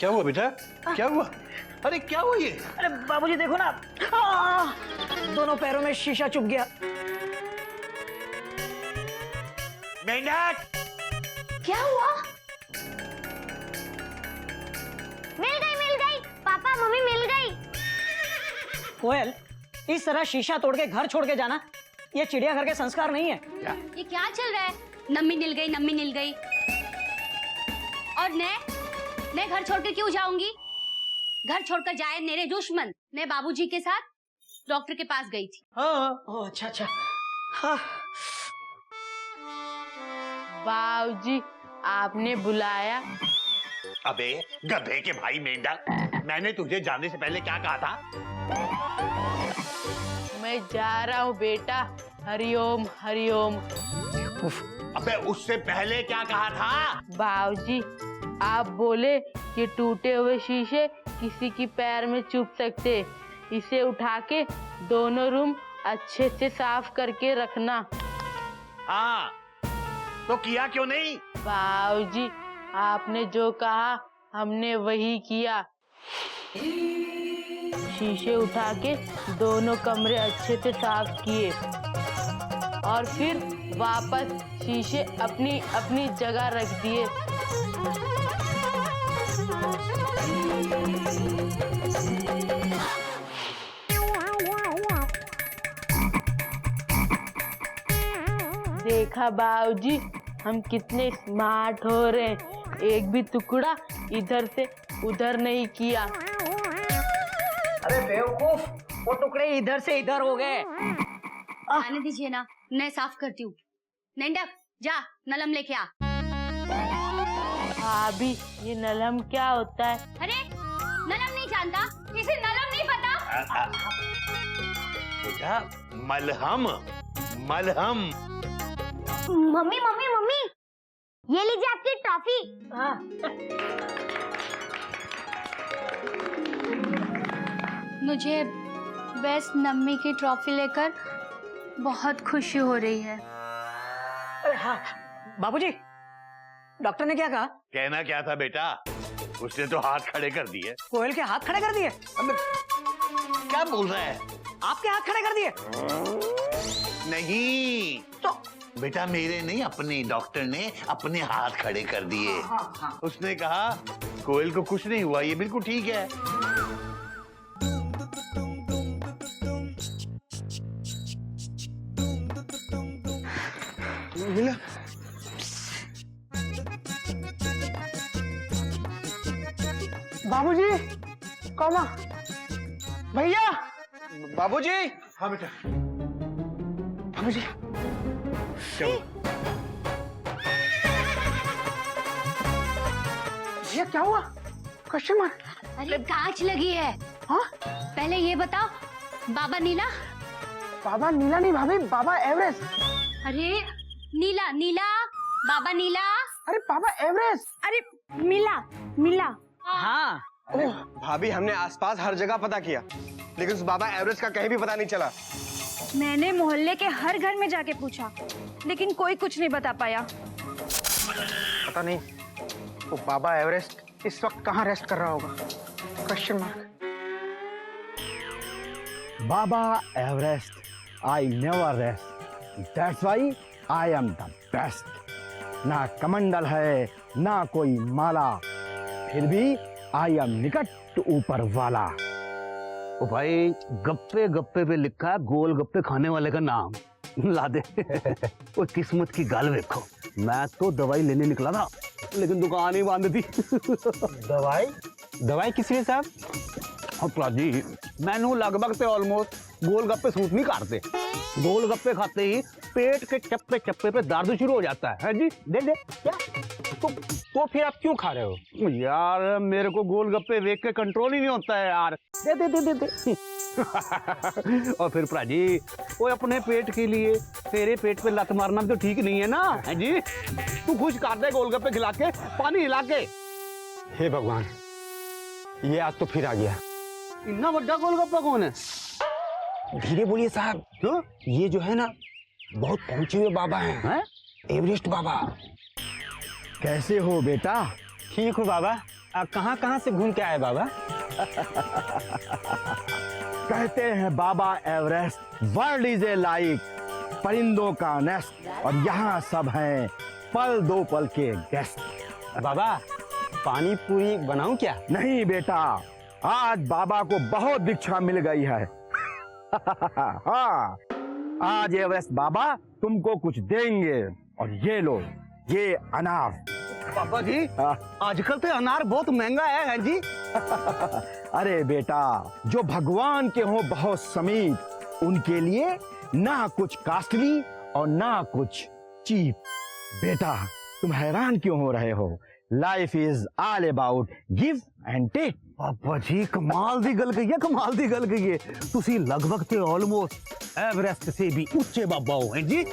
क्या हुआ बेटा, क्या हुआ? अरे क्या हुआ ये? अरे बाबूजी देखो ना, दोनों पैरों में शीशा चुभ गया। मेंढक, क्या हुआ? मिल गई पापा, मम्मी मिल गई। कोयल, इस तरह शीशा तोड़ के घर छोड़ के जाना, ये चिड़ियाघर के संस्कार नहीं है। ये क्या चल रहा है? नम्मी मिल गई। और मैं घर छोड़कर क्यों जाऊंगी? घर छोड़कर जाए मेरे दुश्मन। मैं बाबूजी के साथ डॉक्टर के पास गई थी। ओह अच्छा। हाँ। बाबूजी, आपने बुलाया? अबे गधे के भाई मेंढक, मैंने तुझे जाने से पहले क्या कहा था? मैं जा रहा हूँ बेटा, हरिओम हरिओम। अबे उससे पहले क्या कहा था? बाबूजी, आप बोले कि टूटे हुए शीशे किसी की पैर में चुभ सकते, इसे उठा के दोनों रूम अच्छे से साफ करके रखना। हाँ, तो किया क्यों नहीं? बाबूजी, आपने जो कहा हमने वही किया। शीशे उठा के दोनों कमरे अच्छे से साफ किए और फिर वापस शीशे अपनी अपनी जगह रख दिए। देखा बाबूजी, हम कितने स्मार्ट हो रहे हैं, एक भी टुकड़ा इधर से उधर नहीं किया। अरे बेवकूफ, वो टुकड़े इधर से इधर हो गए। आने दीजिए ना, मैं साफ करती हूँ। मेंढक, जा नलम लेके आ। भाभी, ये नलम क्या होता है? अरे नलम नहीं जानता? इसे नलम नहीं पता? बेटा, मलहम। मम्मी, ये लीजिए आपकी टॉफी। मुझे बेस्ट नम्मी की ट्रॉफी लेकर बहुत खुशी हो रही है। अरे हाँ बाबूजी, डॉक्टर ने क्या कहा? कहना क्या था बेटा, उसने तो हाथ खड़े कर दिए। कोयल के हाथ खड़े कर दिए? अबे क्या बोल रहा है? आपके हाथ खड़े कर दिए? नहीं तो बेटा, मेरे नहीं, अपने डॉक्टर ने अपने हाथ खड़े कर दिए। उसने कहा कोयल को कुछ नहीं हुआ, ये बिल्कुल ठीक है। मिला? बाबूजी, कौन? भैया, बाबूजी। हाँ बेटा। बाबूजी क्या हुआ? भैया क्या हुआ? Question mark. अरे कांच लगी है। हाँ? पहले ये बताओ, बाबा नीला? बाबा नीला नहीं भाभी, बाबा एवरेस्ट। अरे नीला, बाबा नीला। अरे बाबा एवरेस्ट। अरे मिला। हाँ। भाभी, हमने आसपास हर जगह पता किया, लेकिन उस बाबा एवरेस्ट का कहीं भी पता नहीं चला। मैंने मोहल्ले के हर घर में जाके पूछा, लेकिन कोई कुछ नहीं बता पाया। पता नहीं वो बाबा एवरेस्ट इस वक्त कहाँ रेस्ट कर रहा होगा? Question mark. Baba Everest, I never rest. That's why I am the best. ना कमंडल है ना कोई माला, फिर भी I am निकट ऊपर वाला। ओ भाई, गप्पे गप्पे पे लिखा है गोल गप्पे खाने वाले का नाम। ला दे। वो किस्मत की गाल देखो, मैं तो दवाई लेने निकला था, लेकिन दुकान ही बंद थी। दवाई किस लिए साहब? जी, मैनू लगभग ते ऑलमोस्ट गोल गप्पे सूट नहीं करते। गोल गप्पे खाते ही पेट के चप्पे चप्पे पे दर्द शुरू हो जाता है जी। दे क्या? तो फिर आप क्यों खा रहे हो? यार, मेरे को गोल गप्पे देख के कंट्रोल ही नहीं होता है यार। दे। और फिर प्राजी, वो अपने पेट के लिए तेरे पेट पे लत मारना तो ठीक नहीं है ना, है जी? तू खुश कर दे गोलगप्पे खिला के, पानी हिला के। हे भगवान, ये आज तो फिर आ गया। इतना बड़ा गोलगप्पा कौन है? धीरे बोलिए साहब। क्यों? ये जो है ना, बहुत पहुंचे हुए बाबा हैं, एवरेस्ट बाबा। कैसे हो बेटा? ठीक हो बाबा। कहाँ कहाँ से घूम के आए बाबा? कहते हैं Baba Everest world is a like परिंदों का नेस्ट, और यहाँ सब हैं पल दो पल के गेस्ट। बाबा पानी पूरी बनाऊं क्या? नहीं बेटा, आज बाबा को बहुत दीक्षा मिल गई है। हाँ, आज एवरेस्ट बाबा तुमको कुछ देंगे, और ये लो, ये अनार। पापा जी आजकल तो अनार बहुत महंगा है जी। अरे बेटा, जो भगवान के हो बहुत समीप, उनके लिए ना कुछ कॉस्टली और ना कुछ चीप। बेटा तुम हैरान क्यों हो रहे हो? Life is all about give and take. पापा जी कमाल दी गल कही है, कमाल दी गल कही है। तुसी लगभग ते ऑलमोस्ट एवरेस्ट से भी ऊंचे बाबा हो हैं जी।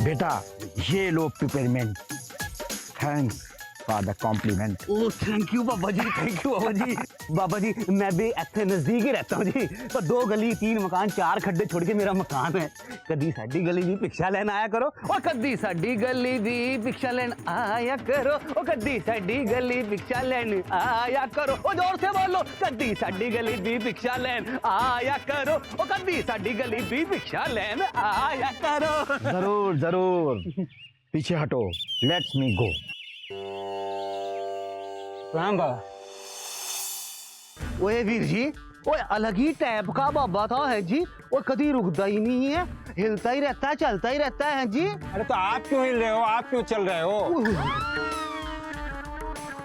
बेटा ये लो peppermint, thanks for the compliment. Oh thank you Baba ji, thank you Baba ji. Baba ji मैं भी इतने नजदीक ही रहता हूँ जी, तो 2 गली 3 मकान 4 खड्डे छोड़ के मेरा मकान है। कदी साडी गली दी भिक्षा लेन आया करो, और कदी साडी गली दी भिक्षा लेन आया करो, और कदी साडी गली भिक्षा लेन आया करो। ओ जोर से बोलो, कदी साडी गली दी भिक्षा लेन आया करो, और कदी साडी गली दी भिक्षा लेन आया करो। जरूर जरूर, पीछे हटो, लेट्स मी गो। राम बाबा। ओए वीर जी, ओए अलग ही टाइप का बाबा था है जी, वो कभी रुकता ही नहीं है, हिलता ही रहता है, चलता ही रहता है जी। अरे तो आप क्यों हिल रहे हो, आप क्यों चल रहे हो?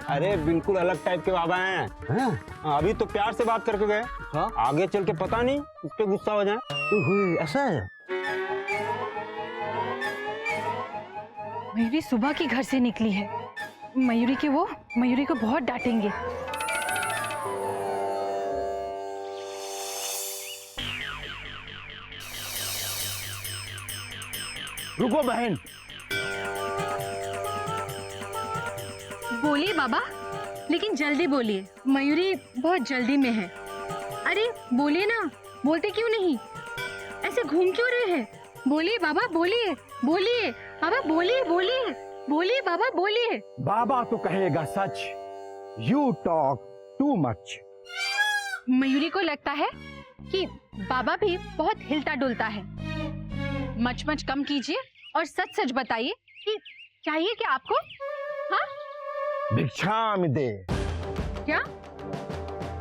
अरे बिल्कुल अलग टाइप के बाबा हैं। हाँ? अभी तो प्यार से बात करके गए, हाँ? आगे चल के पता नहीं इस पे गुस्सा हो जाए। ऐसा है? मयूरी सुबह की घर से निकली है, मयूरी को बहुत डांटेंगे। रुको बहन। बोलिए बाबा, लेकिन जल्दी बोलिए, मयूरी बहुत जल्दी में है। अरे बोलिए ना, बोलते क्यों नहीं? ऐसे घूम क्यों रहे हैं? बोलिए बाबा, बोलिए बोलिए बाबा, बोलिए बोलिए बोलिए बाबा, बोलिए। बाबा तो कहेगा सच, you talk too much. Mayuri को लगता है कि बाबा भी बहुत हिलता डुलता है। मच मच कम कीजिए और सच सच बताइए कि चाहिए क्या आपको? हाँ? भिक्षाम दे। क्या?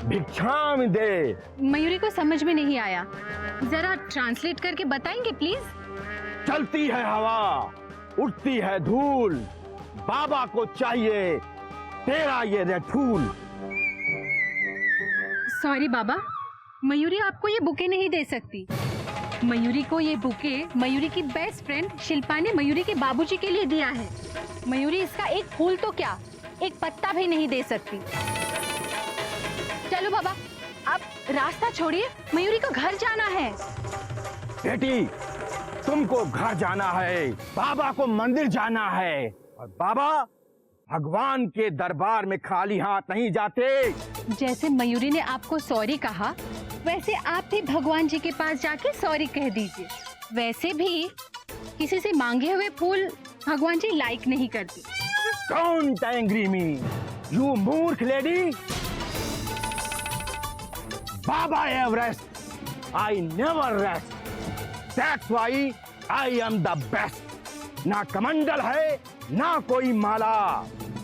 भिक्षाम दे। मयूरी को समझ में नहीं आया, जरा ट्रांसलेट करके बताएंगे प्लीज? चलती है हवा, उठती है धूल, बाबा को चाहिए तेरा ये रेड फूल। सॉरी बाबा, मयूरी आपको ये बुके नहीं दे सकती। मयूरी को ये बुके मयूरी की बेस्ट फ्रेंड शिल्पा ने मयूरी के बाबूजी के लिए दिया है। मयूरी इसका एक फूल तो क्या, एक पत्ता भी नहीं दे सकती। चलो बाबा, आप रास्ता छोड़िए, मयूरी को घर जाना है। बेटी तुमको घर जाना है, बाबा को मंदिर जाना है, और बाबा भगवान के दरबार में खाली हाथ नहीं जाते। जैसे मयूरी ने आपको सॉरी कहा, वैसे आप भी भगवान जी के पास जाके सॉरी कह दीजिए। वैसे भी किसी से मांगे हुए फूल भगवान जी लाइक नहीं करते। Don't angry me, you मूर्ख lady. Baba Everest, I never rest. That's why I am the best. ना कमंडल है, ना कोई माला,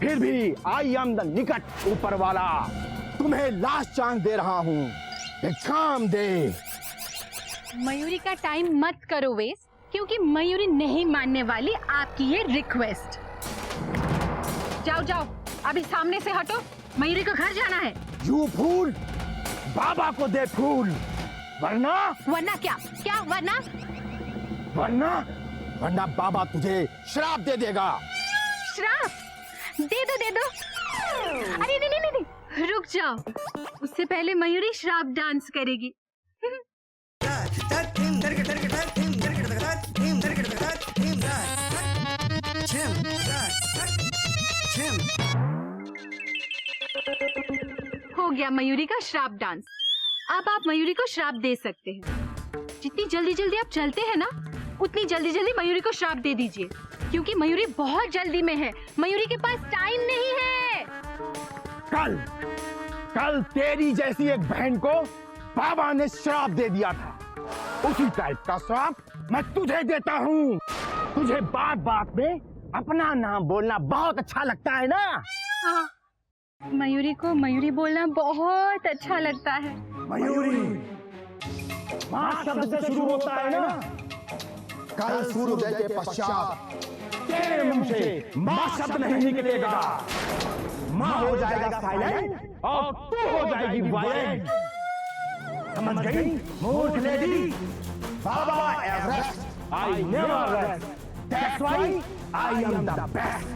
फिर भी I am the निकट ऊपर वाला। तुम्हें लास्ट चांस दे रहा हूँ, भिक्षाम दे। मयूरी का टाइम मत करो वेस्ट, क्योंकि मयूरी नहीं मानने वाली आपकी ये रिक्वेस्ट। जाओ जाओ, अभी सामने से हटो, मयूरी को घर जाना है। यू फूल, बाबा को दे फूल, वरना वरना क्या? क्या वरना? वरना वरना बाबा तुझे श्राप दे देगा। श्राप? दे दो दे दो। अरे नहीं नहीं नहीं, रुक जाओ, उससे पहले मयूरी श्राप डांस करेगी। हो गया मयूरी का श्राप डांस। अब आप मयूरी को श्राप दे सकते हैं। जितनी जल्दी जल्दी आप चलते हैं ना, उतनी जल्दी जल्दी मयूरी को श्राप दे दीजिए, क्योंकि मयूरी बहुत जल्दी में है, मयूरी के पास टाइम नहीं है। कल कल तेरी जैसी एक बहन को बाबा ने श्राप दे दिया था, उसी टाइप का श्राप मैं तुझे देता हूँ। तुझे बात बात में अपना नाम बोलना बहुत अच्छा लगता है ना? हाँ, मयूरी को मयूरी बोलना बहुत अच्छा लगता है। मयूरी माँ शब्द से शुरू होता है ना? कल सूर्योदय के पश्चात तेरे मुंह से माँ शब्द नहीं निकलेगा। माँ हो जाएगा साइलेंट और तू हो जाएगी वायलेंट। समझ गई मूर्ख lady? Baba Everest I never rest. That's why I am the best.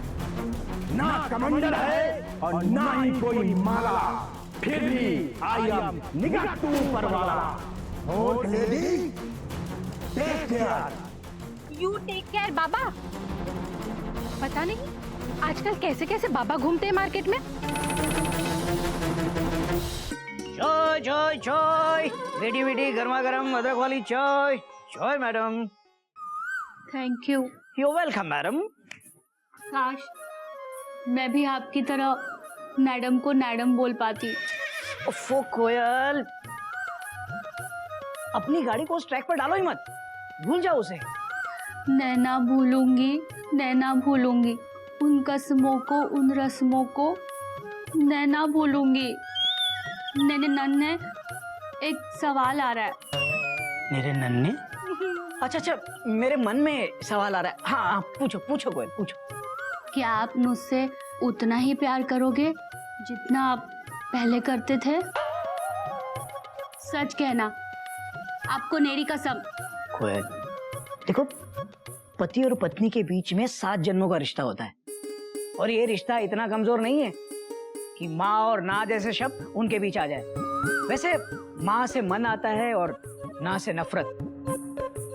ना कमंडल है और ना ही कोई माला, फिर भी I am निगाह तू ऊपर वाला। मूर्ख lady, take care. You take care Baba. पता नहीं आजकल कैसे कैसे बाबा घूमते हैं मार्केट में। चाय चाय चाय, मीठी मीठी गर्मा गर्म अदरक वाली चाय। चाय madam. Thank you. You welcome madam. काश मैं भी आपकी तरह मैडम को मैडम बोल पाती। ओफो कोयल, अपनी गाड़ी को उस ट्रैक पर डालो ही मत, भूल जाओ उसे। नैना भूलूंगी, नैना भूलूंगी उन कस्मों को, उन रस्मों को नैना भूलूंगी। नैने नन्हे एक सवाल आ रहा है। मेरे नन्हे? अच्छा अच्छा, मेरे मन में सवाल आ रहा है। हाँ हाँ, पूछो पूछो कोयल पूछो। क्या आप मुझसे उतना ही प्यार करोगे जितना आप पहले करते थे? सच कहना, आपको मेरी कसम। कोयल देखो, पति और पत्नी के बीच में 7 जन्मों का रिश्ता होता है, और ये रिश्ता इतना कमजोर नहीं है कि माँ और ना जैसे शब्द उनके बीच आ जाए। वैसे माँ से मन आता है और ना से नफरत,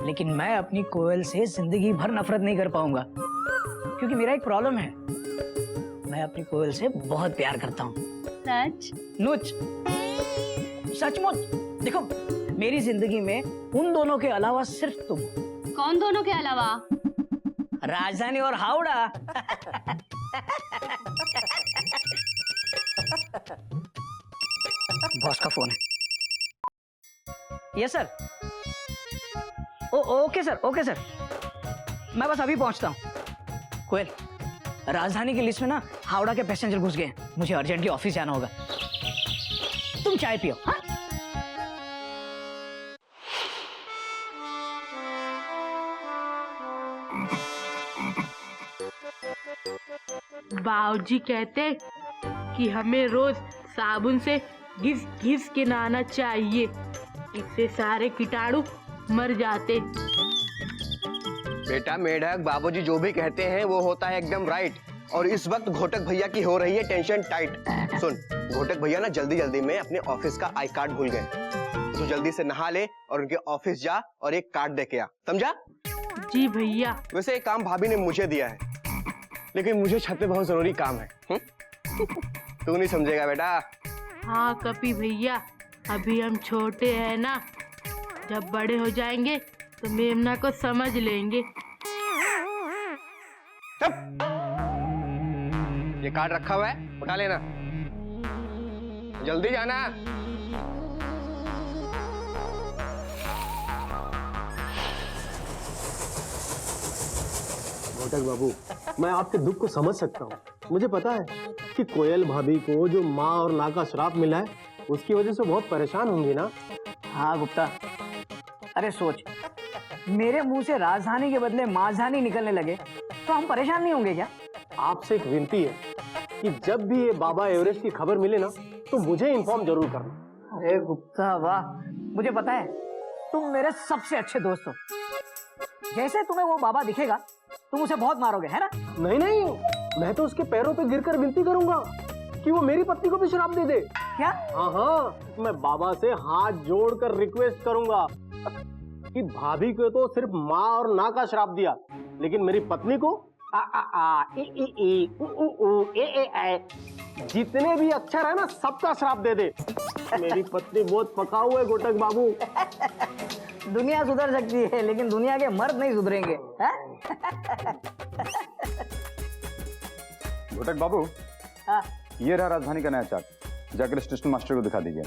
लेकिन मैं अपनी कोयल से जिंदगी भर नफरत नहीं कर पाऊंगा, क्योंकि मेरा एक प्रॉब्लम है। मैं अपनी कोयल से बहुत प्यार करता हूँ। सच? नुच सचमुच। देखो, मेरी जिंदगी में उन दोनों के अलावा सिर्फ तुम। कौन दोनों के अलावा? राजधानी और हावड़ा। बॉस का फोन है। Yes sir. Okay sir, okay sir, मैं बस अभी पहुंचता हूँ। कोयल, राजधानी की लिस्ट में ना हावड़ा के पैसेंजर घुस गए हैं, मुझे अर्जेंटली ऑफिस जाना होगा। तुम चाय पियो। हाँ, बाबूजी कहते कि हमें रोज साबुन से घिस घिस के नहाना चाहिए, इससे सारे कीटाणु मर जाते। बेटा मेढक, बाबूजी जो भी कहते हैं वो होता है एकदम राइट। और इस वक्त घोटक भैया की हो रही है टेंशन टाइट। सुन, घोटक भैया ना जल्दी जल्दी में अपने ऑफिस का आई कार्ड भूल गए। तो जल्दी से नहा ले और उनके ऑफिस जा और एक कार्ड दे के आ, समझा? जी भैया। वैसे एक काम भाभी ने मुझे दिया है, लेकिन मुझे छत पे बहुत जरूरी काम है। तू नहीं समझेगा बेटा। हाँ कपी भैया, अभी हम छोटे हैं ना, जब बड़े हो जाएंगे तो मेमना को समझ लेंगे। चुप! ये कार्ड रखा हुआ है, उठा लेना, जल्दी जाना। घोटक बाबू, मैं आपके दुख को समझ सकता हूँ। मुझे पता है कि कोयल भाभी को जो माँ और ना का श्राप मिला है, उसकी वजह से बहुत परेशान होंगी ना। हाँ गुप्ता, अरे सोच, मेरे मुंह से राजधानी के बदले माजधानी निकलने लगे तो हम परेशान नहीं होंगे क्या? आपसे एक विनती है कि जब भी ये बाबा एवरेस्ट की खबर मिले ना, तो मुझे इन्फॉर्म जरूर करना। अरे गुप्ता वाह, मुझे पता है तुम मेरे सबसे अच्छे दोस्त हो। जैसे तुम्हें वो बाबा दिखेगा तुम उसे बहुत मारोगे, है ना? नहीं नहीं, मैं तो उसके पैरों पे गिरकर विनती करूंगा कि वो मेरी पत्नी को भी श्राप दे दे। क्या? हाँ हाँ, मैं बाबा से हाथ जोड़कर रिक्वेस्ट करूंगा कि भाभी को तो सिर्फ माँ और ना का श्राप दिया, लेकिन मेरी पत्नी को आ आ आ ए ए ए उ उ उ ए ए ए जितने भी अक्षर है ना, सबका श्राप दे दे। मेरी पत्नी बहुत पकाऊ है घोटक बाबू। दुनिया सुधर सकती है, लेकिन दुनिया के मर्द नहीं सुधरेंगे। घोटक बाबू, ये रहा राजधानी का नया चार्ट, जाकर स्टेशन मास्टर को दिखा दीजिए।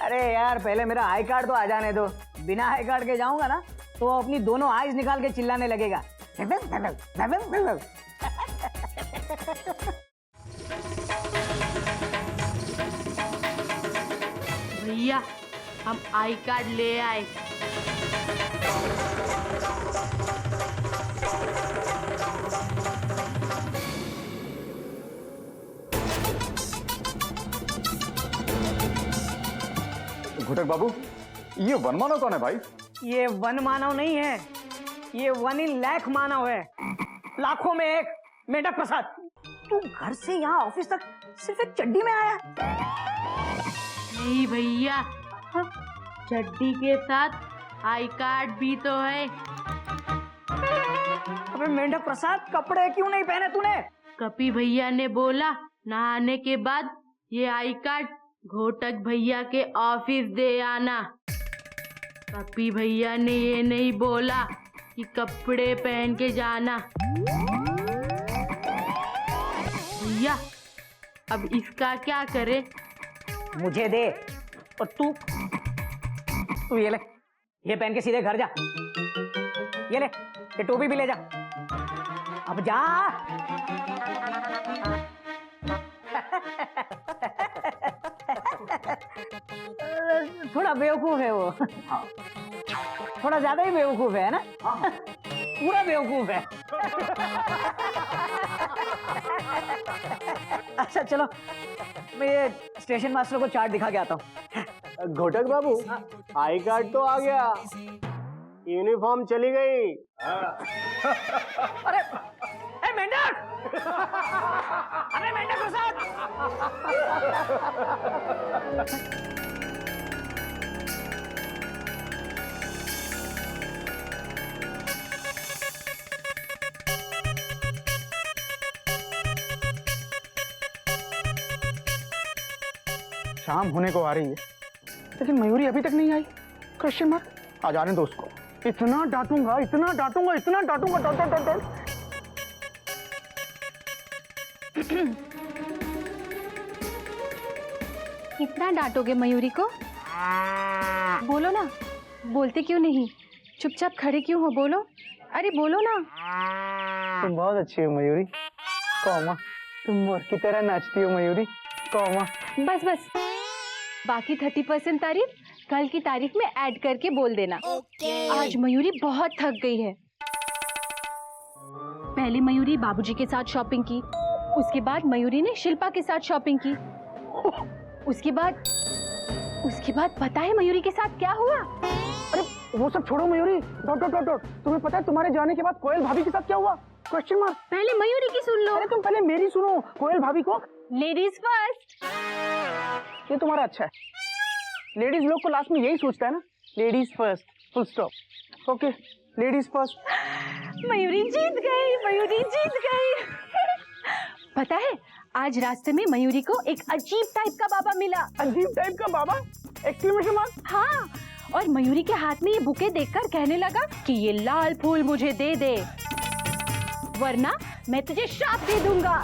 अरे यार पहले मेरा आई कार्ड तो आ जाने दो। बिना आई कार्ड के जाऊंगा ना तो वो अपनी दोनों आईज निकाल के चिल्लाने लगेगा। भैया हम आई कार्ड ले आए। घुटक बाबू, ये वन मानव कौन है भाई? ये वन मानव नहीं है, ये 1 in लाख मानव है, लाखों में एक। मेंढक प्रसाद, तू घर से यहाँ ऑफिस तक सिर्फ एक चड्डी में आया? नहीं भैया, चड्डी के साथ आई कार्ड भी तो है। अबे मेंढक प्रसाद, कपड़े क्यों नहीं पहने तूने? कपी भैया ने बोला नहाने के बाद ये आई कार्ड घोटक भैया के ऑफिस दे आना। कपी भैया ने ये नहीं बोला कि कपड़े पहन के जाना। भैया अब इसका क्या करे? मुझे दे। और तू ये ले, ये पहन के सीधे घर जा। ये ले, ये टोपी भी ले जा। अब जा। थोड़ा बेवकूफ है वो। थोड़ा ज्यादा ही बेवकूफ है ना? पूरा बेवकूफ है। अच्छा चलो, मैं ये स्टेशन मास्टर को चार्ट दिखा के आता हूँ। घोटक बाबू, आई कार्ड तो आ गया, यूनिफॉर्म चली गई। अरे ए मेंढक! अरे मेंढक प्रसाद! शाम होने को आ रही है, लेकिन मयूरी अभी तक नहीं आई। Question mark. आ जाने दो उसको। इतना डांटूंगा, इतना डांटूंगा, इतना डांटूंगा, डांट डांट डांट। इतना डांटोगे मयूरी को? बोलो ना, बोलते क्यों नहीं? चुपचाप खड़े क्यों हो? बोलो, अरे बोलो ना। तुम बहुत अच्छी हो मयूरी, कौमा। तुम मोर की तरह नाचती हो मयूरी, कौमा। बस बस, बाकी 30% तारीफ कल की तारीफ में ऐड करके बोल देना। आज मयूरी बहुत थक गई है। पहले मयूरी बाबूजी के साथ शॉपिंग की, उसके बाद मयूरी ने शिल्पा के साथ शॉपिंग की, उसके बाद पता है मयूरी के साथ क्या हुआ? अरे वो सब छोड़ो Mayuri, dot dot dot dot. तुम्हें पता है तुम्हारे जाने के बाद कोयल भाभी के साथ क्या हुआ? Question mark. पहले मयूरी की सुन लो। अरे तुम पहले मेरी सुनो। कोयल भाभी को लेडीज फर्स्ट। ये तुम्हारा अच्छा है। लेडीज लोग को लास्ट में यही सोचता है ना, ladies first, full stop. Okay, ladies first. Mayuri जीत गई, मयूरी जीत गई। पता है आज रास्ते में मयूरी को एक अजीब टाइप का बाबा मिला। अजीब टाइप का बाबा? Exclamation mark. हाँ, और मयूरी के हाथ में ये बुके देखकर कहने लगा कि ये लाल फूल मुझे दे दे, वरना मैं तुझे श्राप दे दूंगा।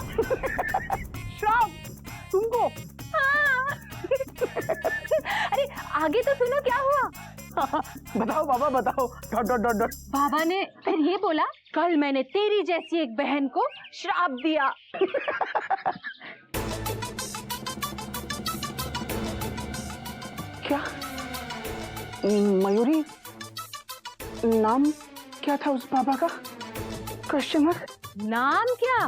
श्राप? तुमको? हाँ। अरे आगे तो सुनो क्या हुआ। बताओ बाबा, बताओ। Dot dot dot dot. Baba ने फिर ये बोला, कल मैंने तेरी जैसी एक बहन को श्राप दिया। क्या? मयूरी? नाम क्या था उस बाबा का? Question mark. नाम क्या?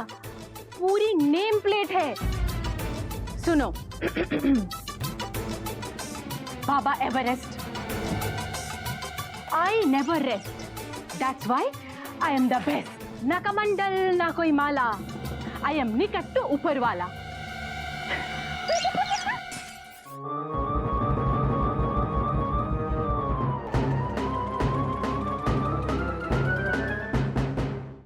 पूरी नेम प्लेट है, सुनो। बाबा Everest. I never rest. That's why I am the best. ना कमंडल ना कोई माला, I am निकट ऊपर वाला।